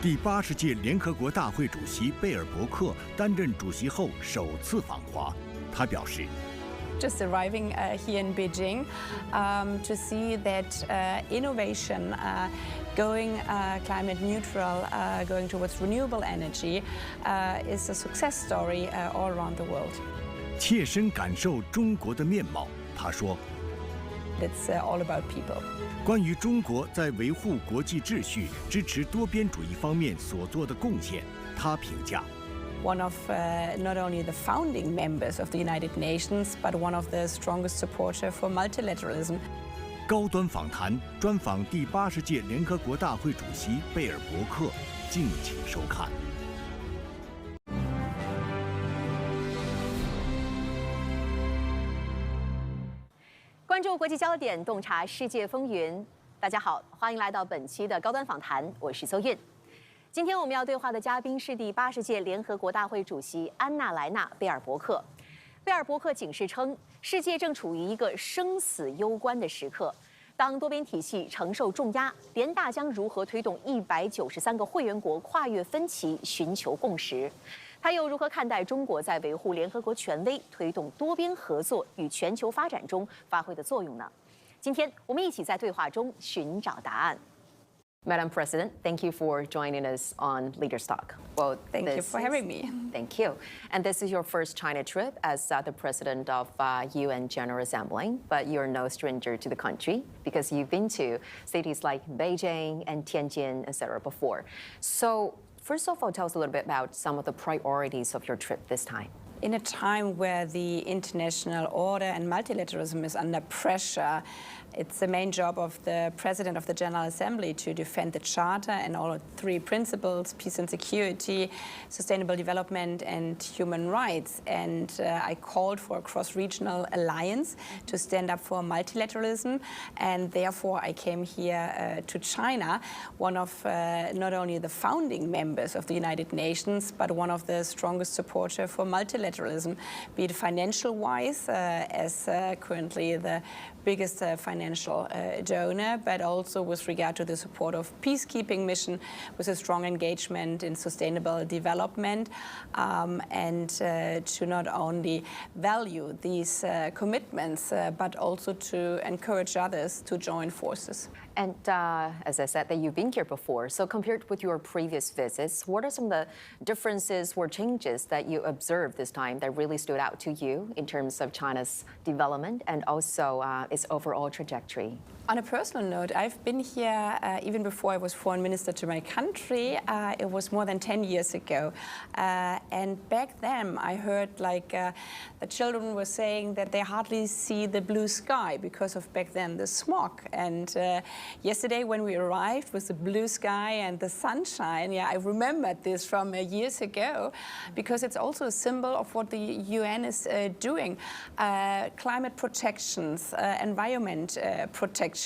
第80届联合国大会主席贝尔伯克担任主席后首次访华，他表示。 Just arriving here in Beijing to see that innovation, going climate neutral, going towards renewable energy, is a success story all around the world. 切身感受中国的面貌，他说 It's all about people. 关于中国在维护国际秩序、支持多边主义方面所做的贡献，他评价。 One of not only the founding members of the United Nations, but one of the strongest supporters for multilateralism. 高端访谈专访第80届联合国大会主席贝尔伯克，敬请收看。关注国际焦点，洞察世界风云。大家好，欢迎来到本期的高端访谈，我是邹韵。 今天我们要对话的嘉宾是第80届联合国大会主席安娜莱纳·贝尔伯克。贝尔伯克警示称，世界正处于一个生死攸关的时刻。当多边体系承受重压，联大将如何推动193个会员国跨越分歧，寻求共识？他又如何看待中国在维护联合国权威、推动多边合作与全球发展中发挥的作用呢？今天我们一起在对话中寻找答案。 Madam President, thank you for joining us on Leaders Talk. Well, thank you for having me. Thank you. And this is your first China trip as the president of UN General Assembly, but you're no stranger to the country because you've been to cities like Beijing and Tianjin, etc. before. So, first of all, tell us a little bit about some of the priorities of your trip this time. In a time where the international order and multilateralism is under pressure, it's the main job of the President of the General Assembly to defend the Charter and all three principles, peace and security, sustainable development and human rights. And I called for a cross-regional alliance to stand up for multilateralism. And therefore, I came here to China, one of not only the founding members of the United Nations, but one of the strongest supporters for multilateralism, be it financial-wise, as currently the biggest financial donor, but also with regard to the support of peacekeeping mission, with a strong engagement in sustainable development, and to not only value these commitments, but also to encourage others to join forces. And as I said, that you've been here before. So compared with your previous visits, what are some of the differences or changes that you observed this time that really stood out to you in terms of China's development and also its overall trajectory? On a personal note, I've been here even before I was foreign minister to my country. It was more than 10 years ago. And back then, I heard the children were saying that they hardly see the blue sky because of back then the smog. And yesterday when we arrived with the blue sky and the sunshine, yeah, I remembered this from years ago because it's also a symbol of what the UN is doing. Climate protections, environment protection,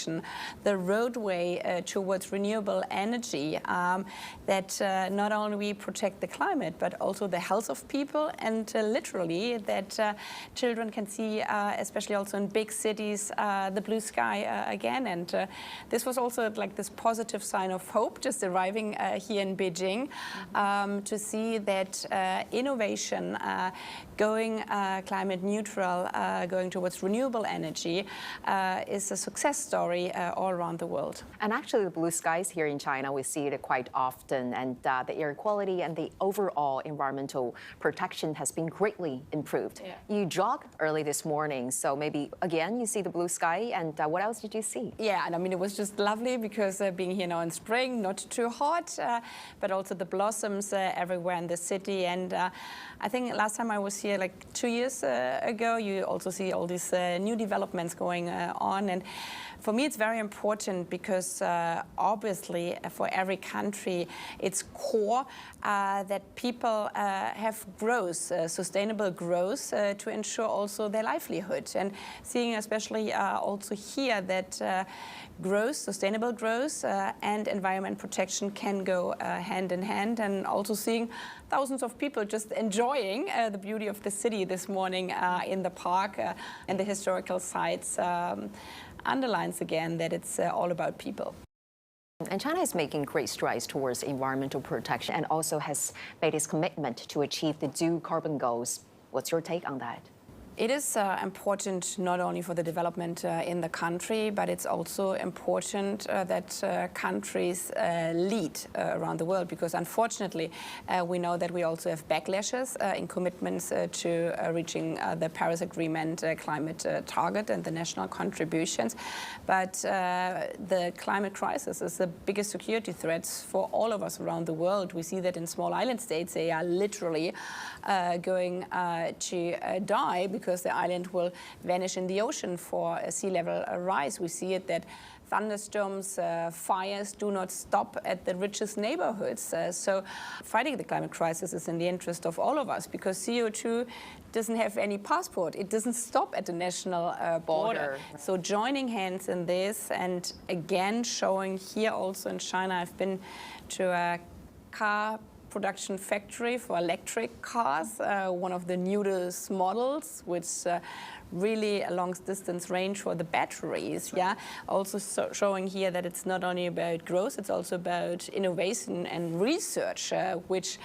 the roadway towards renewable energy, that not only we protect the climate, but also the health of people, and literally that children can see, especially also in big cities, the blue sky again. And this was also like this positive sign of hope, just arriving here in Beijing, to see that innovation, going climate neutral, going towards renewable energy, is a success story all around the world. And actually the blue skies here in China, we see it quite often, and the air quality and the overall environmental protection has been greatly improved. Yeah. You jogged early this morning, so maybe again you see the blue sky, and what else did you see? Yeah, and I mean it was just lovely because being here now in spring, not too hot, but also the blossoms everywhere in the city. And I think last time I was here like 2 years ago, you also see all these new developments going on. And for me, it's very important because obviously for every country, it's core that people have growth, sustainable growth, to ensure also their livelihood. And seeing especially also here that growth, sustainable growth, and environment protection can go hand in hand, and also seeing thousands of people just enjoying the beauty of the city this morning in the park and the historical sites underlines again that it's all about people. And China is making great strides towards environmental protection and also has made its commitment to achieve the dual carbon goals. What's your take on that? It is important not only for the development in the country, but it's also important that countries lead around the world, because unfortunately we know that we also have backlashes in commitments to reaching the Paris Agreement climate target and the national contributions. But the climate crisis is the biggest security threat for all of us around the world. We see that in small island states, they are literally going to die because the island will vanish in the ocean for a sea level rise. We see it that thunderstorms, fires do not stop at the richest neighborhoods. So fighting the climate crisis is in the interest of all of us, because CO2 doesn't have any passport. It doesn't stop at the national border. So joining hands in this, and again showing here also in China, I've been to a car production factory for electric cars, one of the newest models, which really a long distance range for the batteries. Yeah, also showing here that it's not only about growth, it's also about innovation and research, which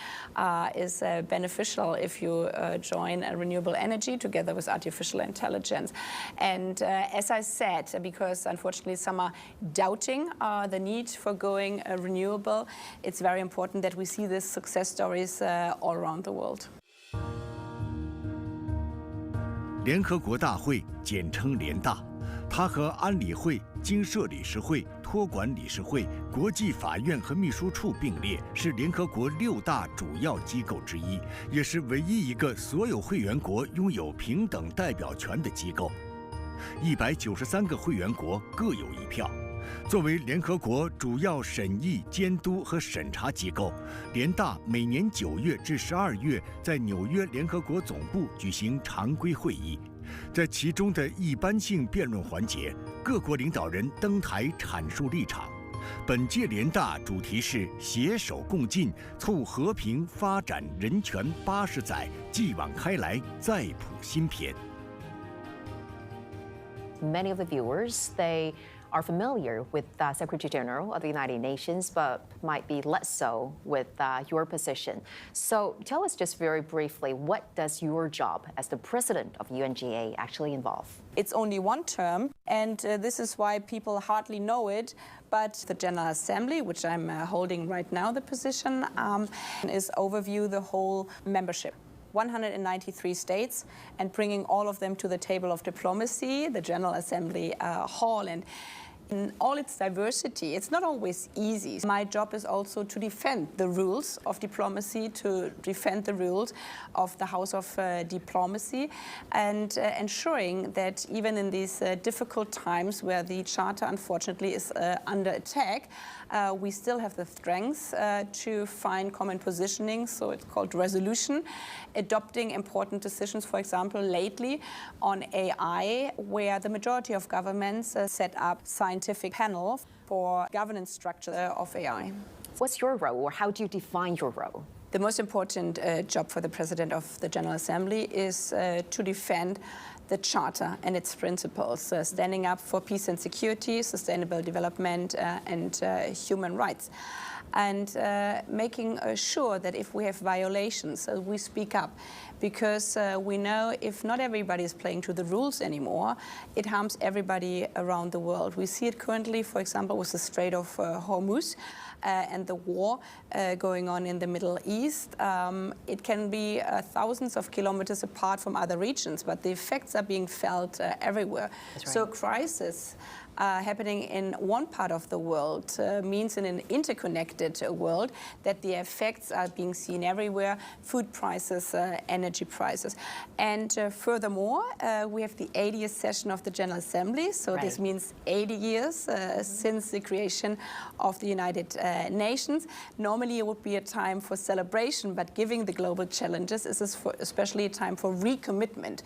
is beneficial if you join renewable energy together with artificial intelligence. And as I said, because unfortunately some are doubting the need for going renewable, it's very important that we see these success stories all around the world. 联合国大会简称联大，它和安理会、经社理事会、托管理事会、国际法院和秘书处并列，是联合国6大主要机构之一，也是唯一一个所有会员国拥有平等代表权的机构。193个会员国各有1票。作为联合国主要审议、监督和审查机构，联大每年9月至12月在纽约联合国总部举行常规会议。在其中的一般性辩论环节，各国领导人登台阐述立场。本届联大主题是携手共进，促和平发展人权80载，继往开来，再谱新篇。Many of the viewers, they are familiar with Secretary General of the United Nations, but might be less so with your position. So tell us just very briefly, what does your job as the president of UNGA actually involve? It's only one term, and this is why people hardly know it. But the General Assembly, which I'm holding right now, the position, is overview the whole membership. 193 states, and bringing all of them to the table of diplomacy, the General Assembly hall, and in all its diversity, it's not always easy. My job is also to defend the rules of diplomacy, to defend the rules of the House of Diplomacy, and ensuring that even in these difficult times where the Charter unfortunately is under attack, we still have the strength to find common positioning, so it's called resolution, adopting important decisions, for example, lately on AI, where the majority of governments set up scientific panels for governance structure of AI. What's your role, or how do you define your role? The most important job for the President of the General Assembly is to defend the Charter and its principles, standing up for peace and security, sustainable development, and human rights. And making sure that if we have violations, we speak up, because we know if not everybody is playing to the rules anymore, it harms everybody around the world. We see it currently, for example, with the Strait of Hormuz and the war going on in the Middle East. It can be thousands of kilometers apart from other regions, but the effects are being felt everywhere. That's right. So crisis happening in one part of the world means in an interconnected world that the effects are being seen everywhere, food prices, energy prices. And furthermore, we have the 80th session of the General Assembly, so right. This means 80 years since the creation of the United Nations. Normally it would be a time for celebration, but given the global challenges, this is especially a time for recommitment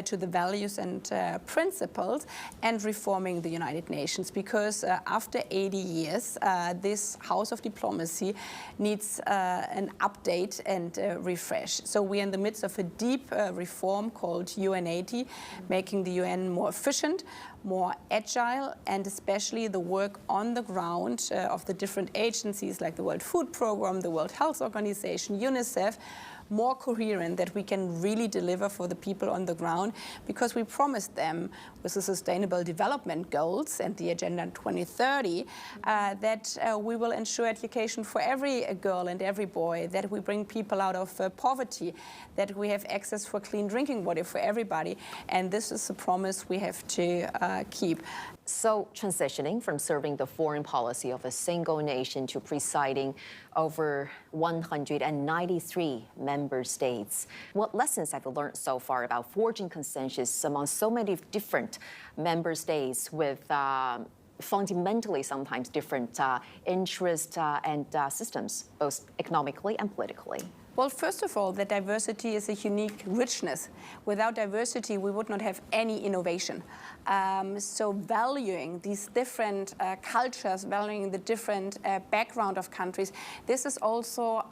to the values and principles and reforming the United Nations, because after 80 years, this House of diplomacy needs an update and refresh. So we're in the midst of a deep reform called UN80, making the UN more efficient, more agile, and especially the work on the ground of the different agencies like the World Food Programme, the World Health Organization, UNICEF, more coherent, that we can really deliver for the people on the ground, because we promised them with the Sustainable Development Goals and the Agenda 2030 that we will ensure education for every girl and every boy, that we bring people out of poverty, that we have access for clean drinking water for everybody. And this is a promise we have to keep. So transitioning from serving the foreign policy of a single nation to presiding over 193 member states, what lessons have you learned so far about forging consensus among so many different member states with fundamentally sometimes different interests and systems, both economically and politically? Well, first of all, that diversity is a unique richness. Without diversity, we would not have any innovation. So valuing these different cultures, valuing the different background of countries, this is also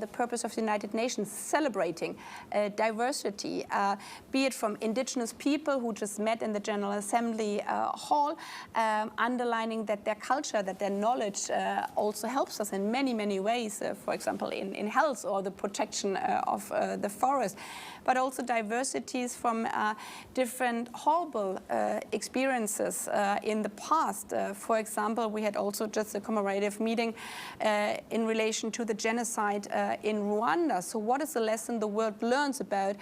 the purpose of the United Nations, celebrating diversity, be it from indigenous people who just met in the General Assembly hall, underlining that their culture, that their knowledge also helps us in many, many ways, for example, in health or the protection of the forest, but also diversities from different horrible experiences in the past. For example, we had also just a commemorative meeting in relation to the genocide in Rwanda. So what is the lesson the world learns about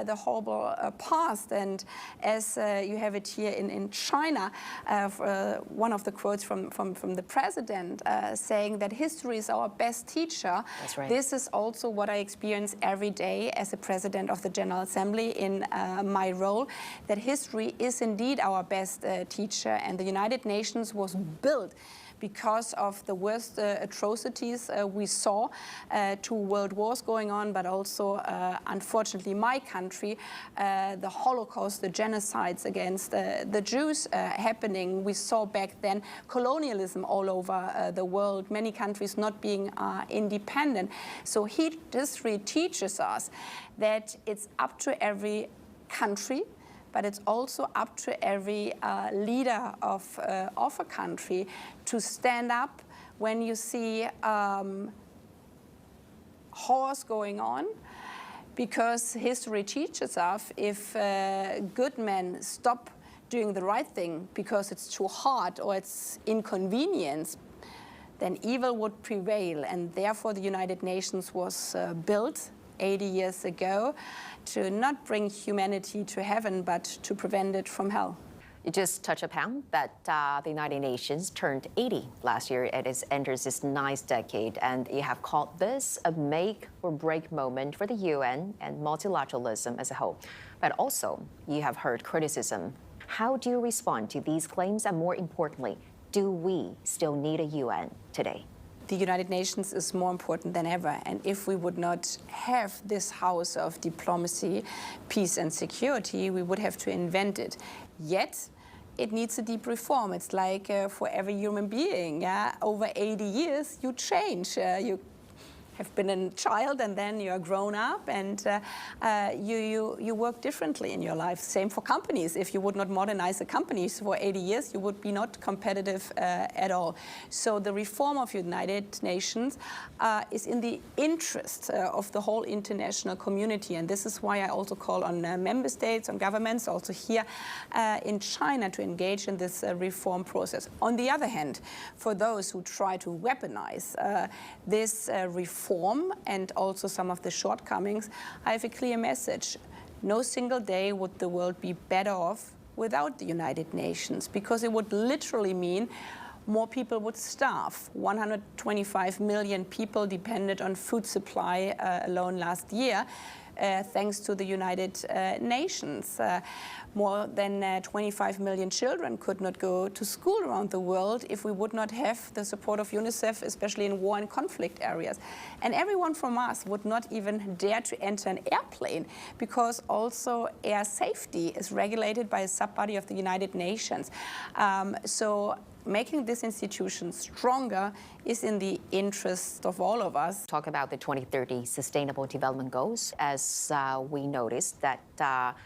the horrible past? And as you have it here in China, one of the quotes from the president saying that history is our best teacher. That's right. This is also what I experience every day as a president of the General Assembly in my role, that history is indeed our best teacher, and the United Nations was built because of the worst atrocities we saw, 2 world wars going on, but also, unfortunately, my country, the Holocaust, the genocides against the Jews happening. We saw back then colonialism all over the world, many countries not being independent. So history teaches us that it's up to every country, but it's also up to every leader of a country to stand up when you see horrors going on, because history teaches us if good men stop doing the right thing because it's too hard or it's inconvenience, then evil would prevail. And therefore the United Nations was built 80 years ago to not bring humanity to heaven, but to prevent it from hell. You just touched upon that the United Nations turned 80 last year. It enters its 9th decade, and you have called this a make or break moment for the UN and multilateralism as a whole. But also, you have heard criticism. How do you respond to these claims? And more importantly, do we still need a UN today? The United Nations is more important than ever, and if we would not have this house of diplomacy, peace and security, we would have to invent it. Yet, it needs a deep reform. It's like for every human being, yeah? Over 80 years, you change. You have been a child and then you're grown up, and you work differently in your life. Same for companies. If you would not modernize the companies for 80 years, you would be not competitive at all. So the reform of United Nations is in the interest of the whole international community, and this is why I also call on member states, on governments, also here in China, to engage in this reform process. On the other hand, for those who try to weaponize this reform and also some of the shortcomings, I have a clear message. No single day would the world be better off without the United Nations, because it would literally mean more people would starve. 125 million people depended on food supply alone last year, thanks to the United Nations. More than 25 million children could not go to school around the world if we would not have the support of UNICEF, especially in war and conflict areas. And everyone from us would not even dare to enter an airplane, because also air safety is regulated by a sub-body of the United Nations. So making this institution stronger is in the interest of all of us. Talk about the 2030 Sustainable Development Goals. As we noticed that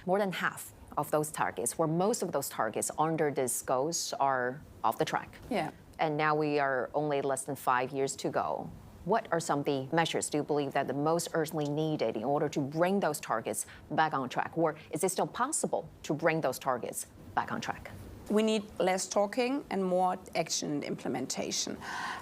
more than half of those targets, or most of those targets under these goals, are off the track. Yeah. And now we are only less than 5 years to go. What are some of the measures do you believe that the most urgently needed in order to bring those targets back on track? Or is it still possible to bring those targets back on track? We need less talking and more action and implementation.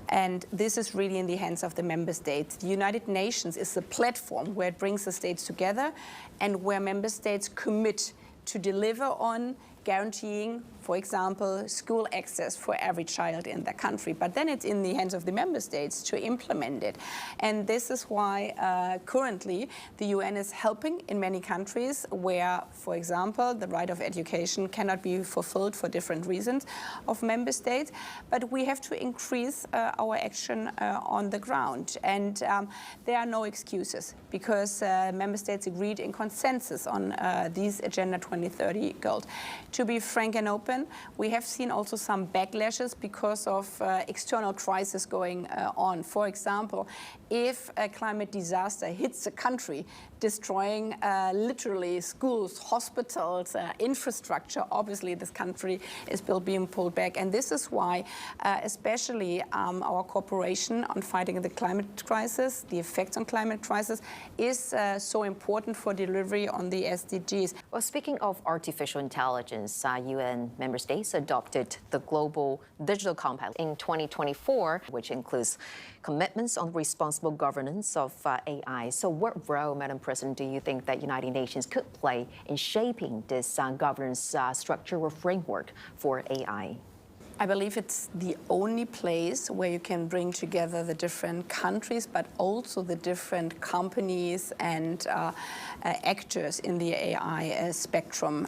And this is really in the hands of the member states. The United Nations is the platform where it brings the states together and where member states commit to deliver on guaranteeing, for example, school access for every child in the country. But then it's in the hands of the member states to implement it. And this is why currently the UN is helping in many countries where, for example, the right of education cannot be fulfilled for different reasons of member states. But we have to increase our action on the ground. And there are no excuses because member states agreed in consensus on these Agenda 2030 goals. To be frank and open, we have seen also some backlashes because of external crisis going on. For example, if a climate disaster hits a country, destroying literally schools, hospitals, infrastructure, obviously this country is being pulled back. And this is why especially our cooperation on fighting the climate crisis, the effects on climate crisis, is so important for delivery on the SDGs. Well, speaking of artificial intelligence, UN member states adopted the Global Digital Compact in 2024, which includes commitments on responsible governance of AI. So what role, Madam President, do you think that United Nations could play in shaping this governance structure or framework for AI? I believe it's the only place where you can bring together the different countries, but also the different companies and actors in the AI spectrum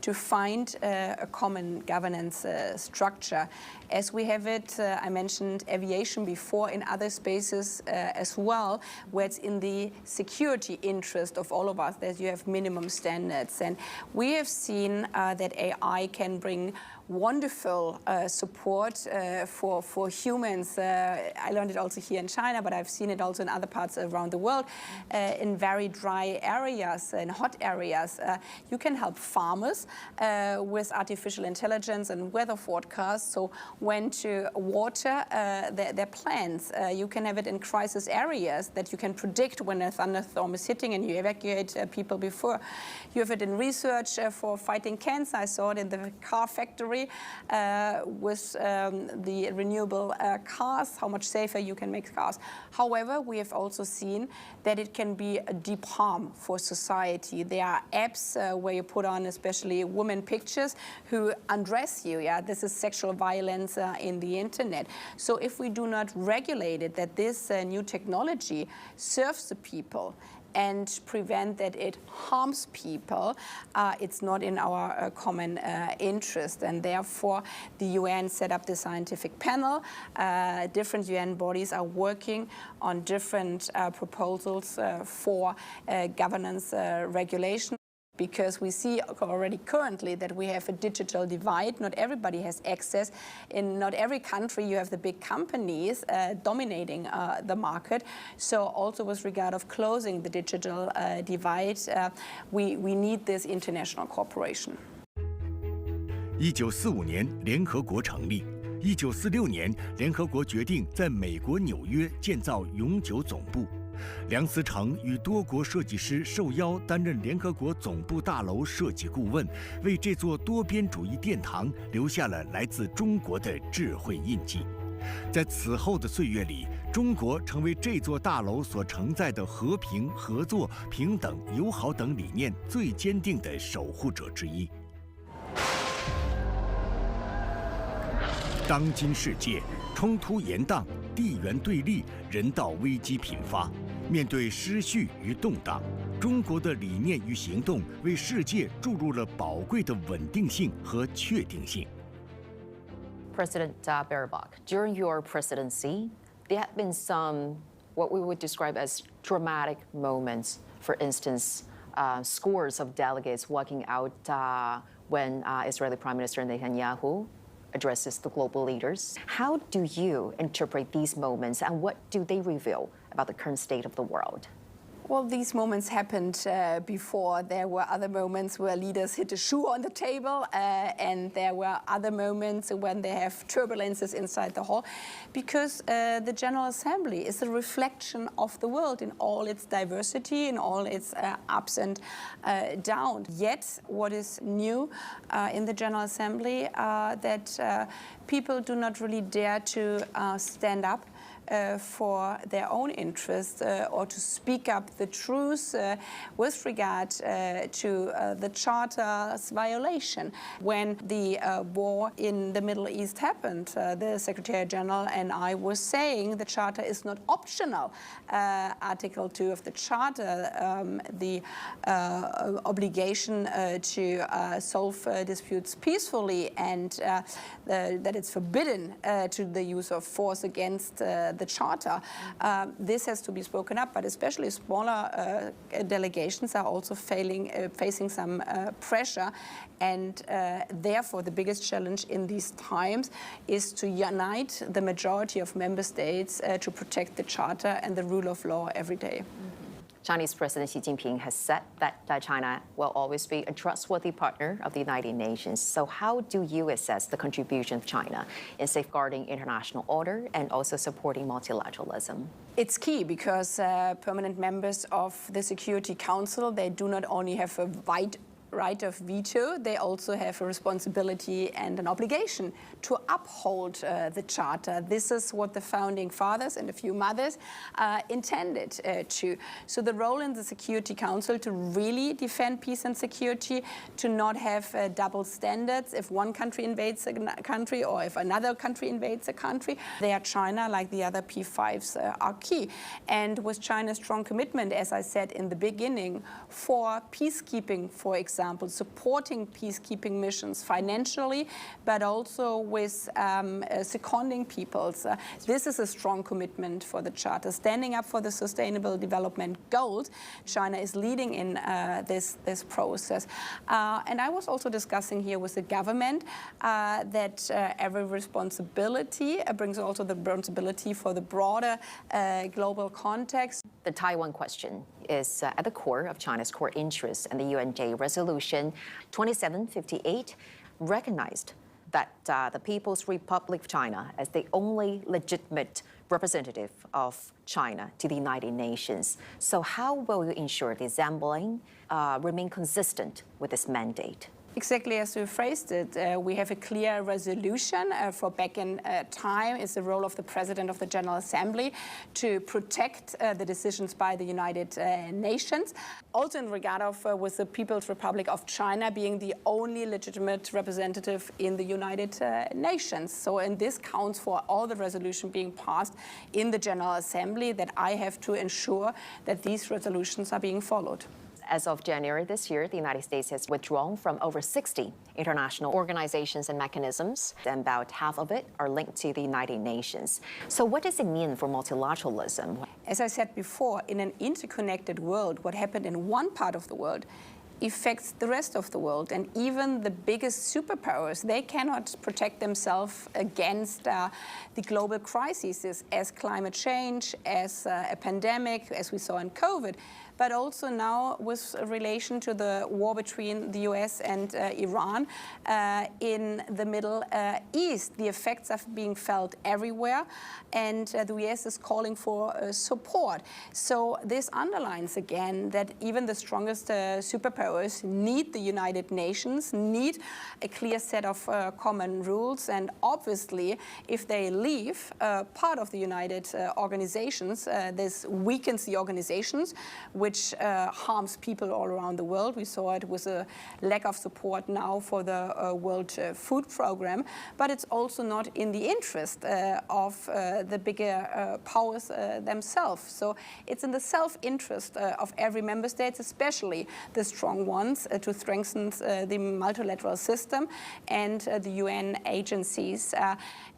to find a common governance structure. As we have it, I mentioned aviation before, in other spaces as well, where it's in the security interest of all of us that you have minimum standards. And we have seen that AI can bring wonderful support for humans. I learned it also here in China, but I've seen it also in other parts around the world, in very dry areas and hot areas. You can help farmers with artificial intelligence and weather forecasts, so when to water their plants. You can have it in crisis areas that you can predict when a thunderstorm is hitting and you evacuate people before. You have it in research for fighting cancer. I saw it in the car factory with the renewable cars, how much safer you can make cars. However, we have also seen that it can be a deep harm for society. There are apps where you put on especially women pictures who undress you. Yeah, this is sexual violence in the internet. So if we do not regulate it, that this new technology serves the people and prevent that it harms people, it's not in our common interest. And therefore, the UN set up the scientific panel. Different UN bodies are working on different proposals for governance regulation. Because we see already currently that we have a digital divide. Not everybody has access. In not every country you have the big companies dominating the market. So also with regard of closing the digital divide, we need this international cooperation. 1945年，联合国成立。1946年，联合国决定在美国纽约建造永久总部。梁思成与多国设计师受邀担任联合国总部大楼设计顾问，为这座多边主义殿堂留下了来自中国的智慧印记。在此后的岁月里，中国成为这座大楼所承载的和平、合作、平等、友好等理念最坚定的守护者之一。当今世界冲突延宕，地缘对立，人道危机频发。面对失序与动荡，中国的理念与行动为世界注入了宝贵的稳定性和确定性。President Berbach, during your presidency, there have been some what we would describe as dramatic moments. For instance, scores of delegates walking out when Israeli Prime Minister Netanyahu addresses the global leaders. How do you interpret these moments, and what do they reveal about the current state of the world? Well, these moments happened before. There were other moments where leaders hit a shoe on the table, and there were other moments when they have turbulences inside the hall, because the General Assembly is a reflection of the world in all its diversity, in all its ups and downs. Yet, what is new in the General Assembly that people do not really dare to stand up for their own interests or to speak up the truth with regard to the Charter's violation. When the war in the Middle East happened, the Secretary General and I were saying the Charter is not optional. Article 2 of the Charter, the obligation to solve disputes peacefully, and that it's forbidden to the use of force against the Charter. This has to be spoken up, but especially smaller delegations are also facing some pressure, and therefore the biggest challenge in these times is to unite the majority of member states to protect the Charter and the rule of law every day. Chinese President Xi Jinping has said that China will always be a trustworthy partner of the United Nations. So how do you assess the contribution of China in safeguarding international order and also supporting multilateralism? It's key because permanent members of the Security Council, they do not only have a right of veto, they also have a responsibility and an obligation to uphold the Charter. This is what the founding fathers and a few mothers intended to. So the role in the Security Council to really defend peace and security, to not have double standards. If one country invades a country or if another country invades a country, they are China, like the other P5s, are key. And with China's strong commitment, as I said in the beginning, for peacekeeping, for example, supporting peacekeeping missions financially, but also with seconding peoples. This is a strong commitment for the Charter. Standing up for the Sustainable Development Goals, China is leading in this process. And I was also discussing here with the government that every responsibility brings also the responsibility for the broader global context. The Taiwan question is at the core of China's core interests, and the UNJ Resolution 2758 recognized that the People's Republic of China as the only legitimate representative of China to the United Nations. So how will you ensure the assembling remain consistent with this mandate? Exactly as you phrased it, we have a clear resolution for back in time. It's the role of the President of the General Assembly to protect the decisions by the United Nations. Also in regard of with the People's Republic of China being the only legitimate representative in the United Nations. So and this counts for all the resolution being passed in the General Assembly, that I have to ensure that these resolutions are being followed. As of January this year, the United States has withdrawn from over 60 international organizations and mechanisms, and about half of it are linked to the United Nations. So what does it mean for multilateralism? As I said before, in an interconnected world, what happened in one part of the world affects the rest of the world, and even the biggest superpowers, they cannot protect themselves against the global crises as climate change, as a pandemic, as we saw in COVID, but also now with relation to the war between the US and Iran in the Middle East. The effects are being felt everywhere, and the US is calling for support. So this underlines again that even the strongest superpowers need the United Nations, need a clear set of common rules, and obviously if they leave part of the United organizations, this weakens the organizations, which harms people all around the world. We saw it with a lack of support now for the World Food Program, but it's also not in the interest of the bigger powers themselves. So it's in the self-interest of every member state, especially the strong ones, to strengthen the multilateral system and the UN agencies.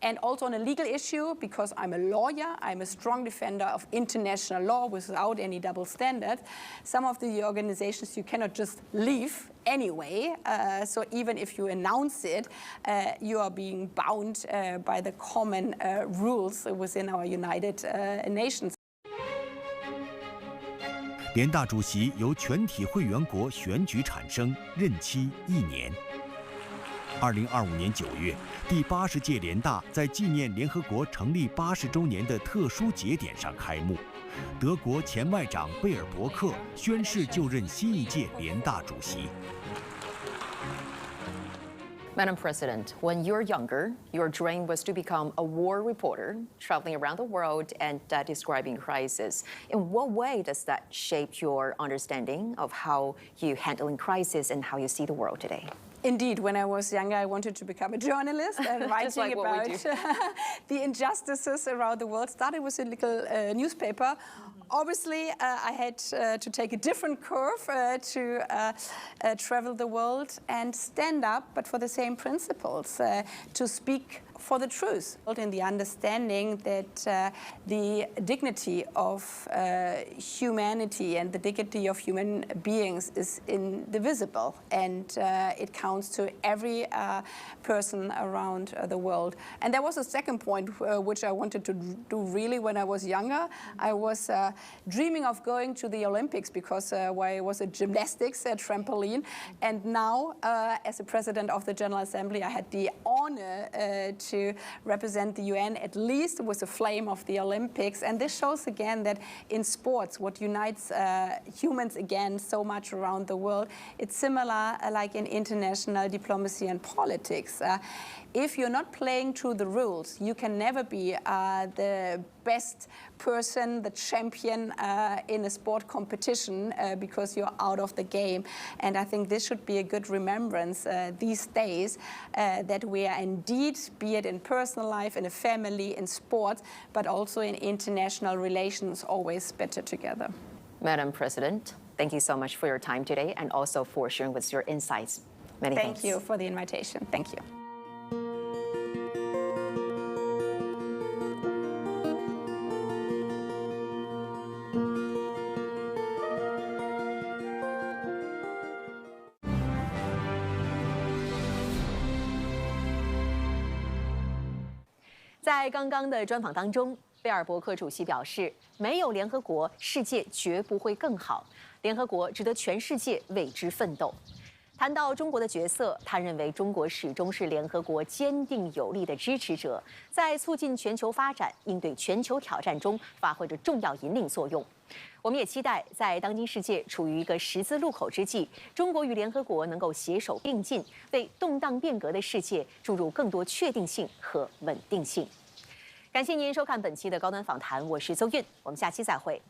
And also on a legal issue, because I'm a lawyer, I'm a strong defender of international law without any double standards. Some of the organizations you cannot just leave anyway. So even if you announce it, you are being bound by the common rules within our United Nations. 联大主席由全体会员国选举产生，任期1年。2025年9月，第80届联大在纪念联合国成立80周年的特殊节点上开幕。德国前外长贝尔伯克宣誓就任新一届联大主席。 Madam President, when you were younger, your dream was to become a war reporter, traveling around the world and describing crisis. In what way does that shape your understanding of how you handling crisis and how you see the world today? Indeed, when I was younger, I wanted to become a journalist and writing about the injustices around the world. Started with a little newspaper. Obviously, I had to take a different curve to travel the world and stand up, but for the same principles, to speak for the truth, in the understanding that the dignity of humanity and the dignity of human beings is indivisible, and it counts to every person around the world. And there was a second point which I wanted to do really when I was younger. I was dreaming of going to the Olympics because I was a gymnastics trampoline, and now as a president of the General Assembly, I had the honor to represent the UN, at least with the flame of the Olympics. And this shows again that in sports, what unites humans again so much around the world, it's similar like in international diplomacy and politics. If you're not playing to the rules, you can never be the best person, the champion in a sport competition because you're out of the game. And I think this should be a good remembrance these days that we are indeed, be it in personal life, in a family, in sports, but also in international relations, always better together. Madam President, thank you so much for your time today and also for sharing with your insights. Many thanks. Thank you for the invitation. Thank you. 在刚刚的专访当中，贝尔伯克主席表示，没有联合国，世界绝不会更好。联合国值得全世界为之奋斗。谈到中国的角色，他认为中国始终是联合国坚定有力的支持者，在促进全球发展、应对全球挑战中发挥着重要引领作用。我们也期待，在当今世界处于一个十字路口之际，中国与联合国能够携手并进，为动荡变革的世界注入更多确定性和稳定性。感谢您收看本期的高端访谈，我是邹韵，我们下期再会。